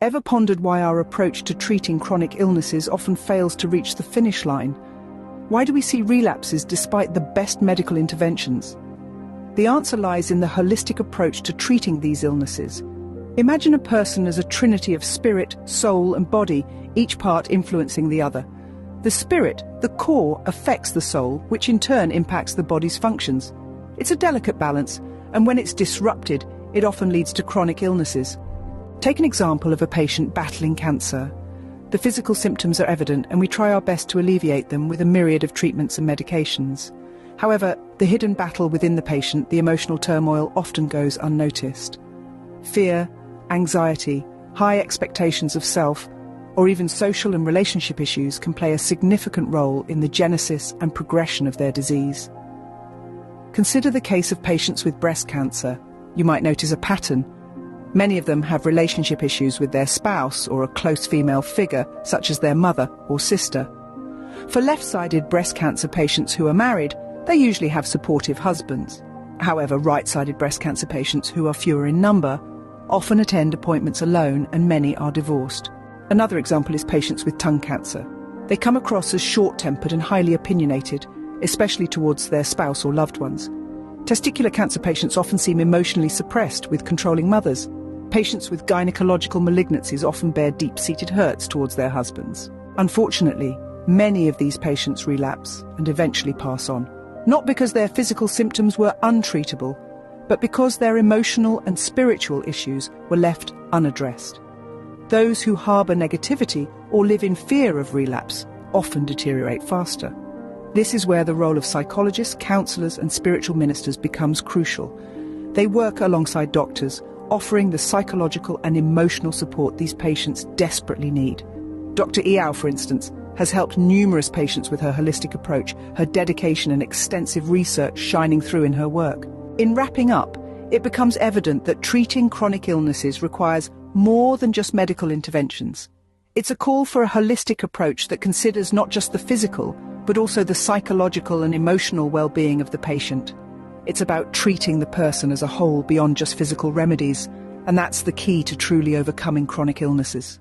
Ever pondered why our approach to treating chronic illnesses often fails to reach the finish line? Why do we see relapses despite the best medical interventions? The answer lies in the holistic approach to treating these illnesses. Imagine a person as a trinity of spirit, soul, and body, each part influencing the other. The spirit, the core, affects the soul, which in turn impacts the body's functions. It's a delicate balance, and when it's disrupted, it often leads to chronic illnesses. Take an example of a patient battling cancer. The physical symptoms are evident, and we try our best to alleviate them with a myriad of treatments and medications. However, the hidden battle within the patient, the emotional turmoil, often goes unnoticed. Fear, anxiety, high expectations of self, or even social and relationship issues can play a significant role in the genesis and progression of their disease. Consider the case of patients with breast cancer. You might notice a pattern. Many of them have relationship issues with their spouse or a close female figure, such as their mother or sister. For left-sided breast cancer patients who are married, they usually have supportive husbands. However, right-sided breast cancer patients, who are fewer in number, often attend appointments alone, and many are divorced. Another example is patients with tongue cancer. They come across as short-tempered and highly opinionated, especially towards their spouse or loved ones. Testicular cancer patients often seem emotionally suppressed, with controlling mothers. Patients with gynecological malignancies often bear deep-seated hurts towards their husbands. Unfortunately, many of these patients relapse and eventually pass on. Not because their physical symptoms were untreatable, but because their emotional and spiritual issues were left unaddressed. Those who harbour negativity or live in fear of relapse often deteriorate faster. This is where the role of psychologists, counsellors, and spiritual ministers becomes crucial. They work alongside doctors, offering the psychological and emotional support these patients desperately need. Dr. Eyal, for instance, has helped numerous patients with her holistic approach, her dedication and extensive research shining through in her work. In wrapping up, it becomes evident that treating chronic illnesses requires more than just medical interventions. It's a call for a holistic approach that considers not just the physical, but also the psychological and emotional well-being of the patient. It's about treating the person as a whole beyond just physical remedies, and that's the key to truly overcoming chronic illnesses.